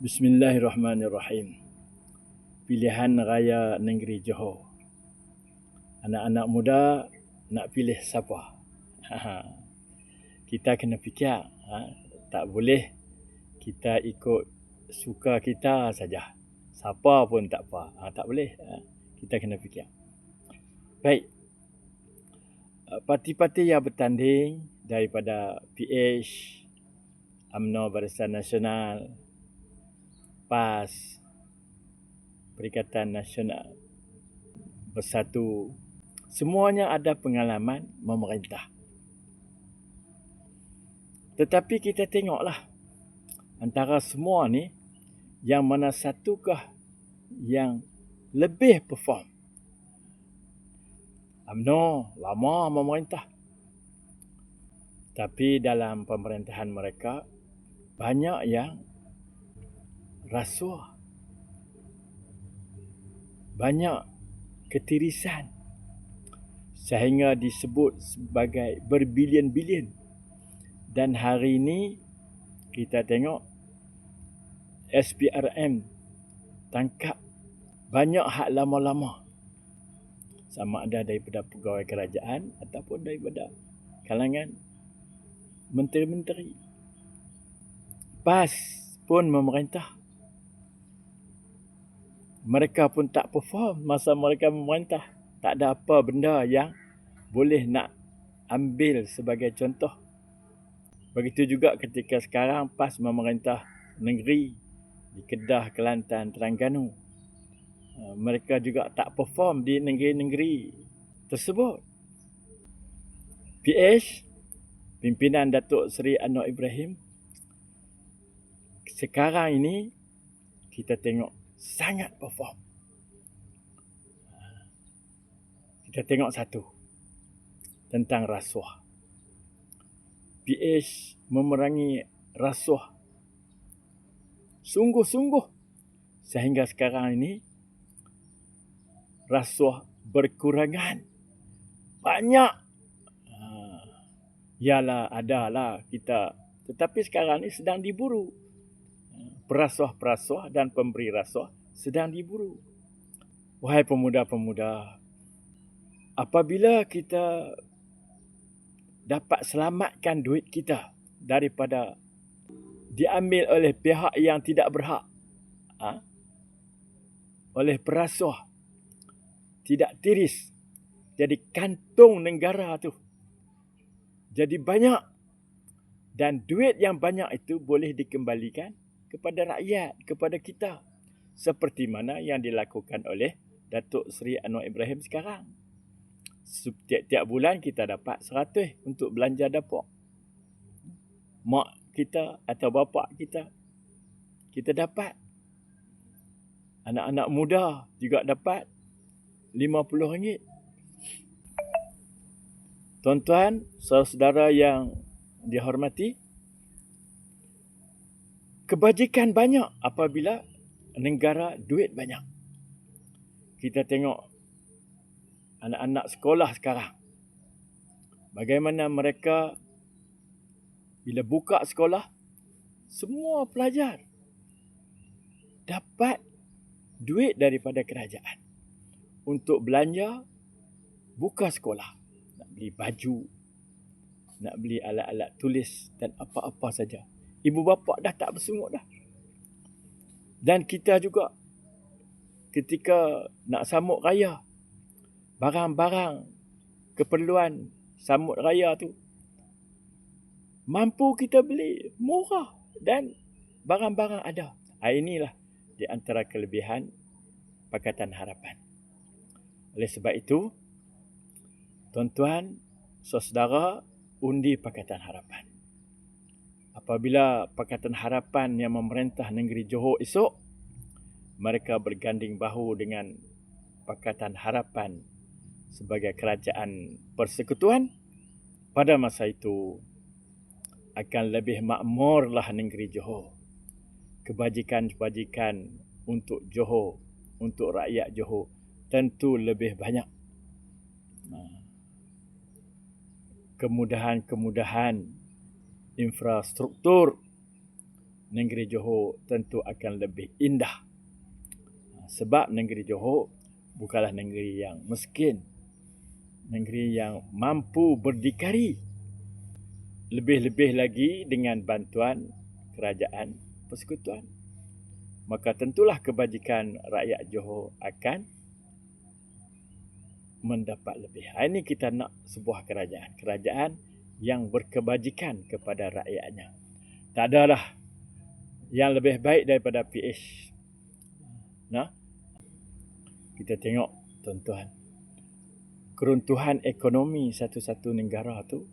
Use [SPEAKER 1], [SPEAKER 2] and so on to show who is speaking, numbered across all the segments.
[SPEAKER 1] Bismillahirrahmanirrahim. Pilihan raya negeri Johor. Anak-anak muda nak pilih siapa? Kita kena fikir. Tak boleh kita ikut suka kita saja. Siapa pun tak apa. Tak boleh. Kita kena fikir. Baik. Parti-parti yang bertanding daripada PH, UMNO Barisan Nasional, PAS, Perikatan Nasional Bersatu, semuanya ada pengalaman memerintah. Tetapi kita tengoklah antara semua ni yang mana satukah yang lebih perform. UMNO lama memerintah, tapi dalam pemerintahan mereka banyak yang rasuah, banyak ketirisan, sehingga disebut sebagai berbilion-bilion. Dan hari ini kita tengok SPRM tangkap banyak hak lama-lama, sama ada daripada pegawai kerajaan ataupun daripada kalangan menteri-menteri. PAS pun memerintah. Mereka pun tak perform masa mereka memerintah. Tak ada apa benda yang boleh nak ambil sebagai contoh. Begitu juga ketika sekarang PAS memerintah negeri di Kedah, Kelantan, Terengganu. Mereka juga tak perform di negeri-negeri tersebut. PH, pimpinan Datuk Seri Anwar Ibrahim, sekarang ini kita tengok sangat perform. Kita tengok satu, tentang rasuah. PH memerangi rasuah sungguh-sungguh, sehingga sekarang ini rasuah berkurangan. Banyak. Yalah, adalah kita. Tetapi sekarang ini sedang diburu. Perasuah-perasuah dan pemberi rasuah sedang diburu. Wahai pemuda-pemuda, apabila kita dapat selamatkan duit kita daripada diambil oleh pihak yang tidak berhak, oleh perasuah, tidak tiris, jadi kantung negara tu jadi banyak, dan duit yang banyak itu boleh dikembalikan kepada rakyat, kepada kita, seperti mana yang dilakukan oleh Datuk Seri Anwar Ibrahim sekarang. Setiap bulan kita dapat 100 untuk belanja dapur. Mak kita atau bapa kita dapat. Anak-anak muda juga dapat RM50. Tuan-tuan, saudara yang dihormati, kebajikan banyak apabila negara duit banyak. Kita tengok anak-anak sekolah sekarang, bagaimana mereka bila buka sekolah, semua pelajar dapat duit daripada kerajaan untuk belanja buka sekolah. Nak beli baju, nak beli alat-alat tulis dan apa-apa saja. Ibu bapa dah tak bersungut dah. Dan kita juga ketika nak sambut raya, barang-barang keperluan sambut raya tu mampu kita beli murah dan barang-barang ada. Inilah di antara kelebihan Pakatan Harapan. Oleh sebab itu, tuan-tuan, saudara, undi Pakatan Harapan. Apabila Pakatan Harapan yang memerintah negeri Johor esok, mereka berganding bahu dengan Pakatan Harapan sebagai kerajaan persekutuan, pada masa itu akan lebih makmurlah negeri Johor. Kebajikan-kebajikan untuk Johor, untuk rakyat Johor tentu lebih banyak. Kemudahan-kemudahan infrastruktur negeri Johor tentu akan lebih indah. Sebab negeri Johor bukanlah negeri yang miskin, negeri yang mampu berdikari. Lebih-lebih lagi dengan bantuan kerajaan persekutuan. Maka tentulah kebajikan rakyat Johor akan mendapat lebih. Ini kita nak sebuah kerajaan. Kerajaan yang berkebajikan kepada rakyatnya. Tak adalah yang lebih baik daripada PH. Nah, kita tengok tuan-tuan. Keruntuhan ekonomi satu-satu negara tu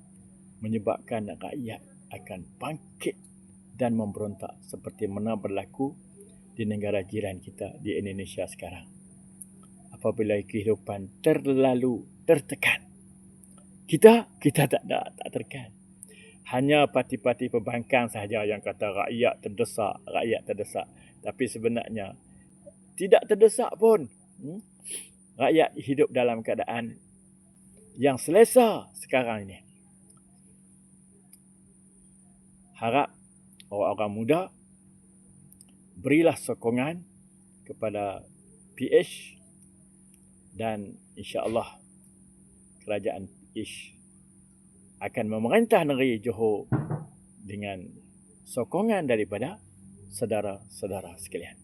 [SPEAKER 1] menyebabkan rakyat akan bangkit dan memberontak seperti mana berlaku di negara jiran kita di Indonesia sekarang. Apabila kehidupan terlalu tertekan, kita tak tertekan. Hanya parti-parti pembangkang sahaja yang kata rakyat terdesak. Tapi sebenarnya tidak terdesak pun. Rakyat hidup dalam keadaan yang selesa sekarang ini. Harap orang-orang muda berilah sokongan kepada PH dan insya-Allah kerajaan PH akan memerintah negeri Johor dengan sokongan daripada saudara-saudara sekalian.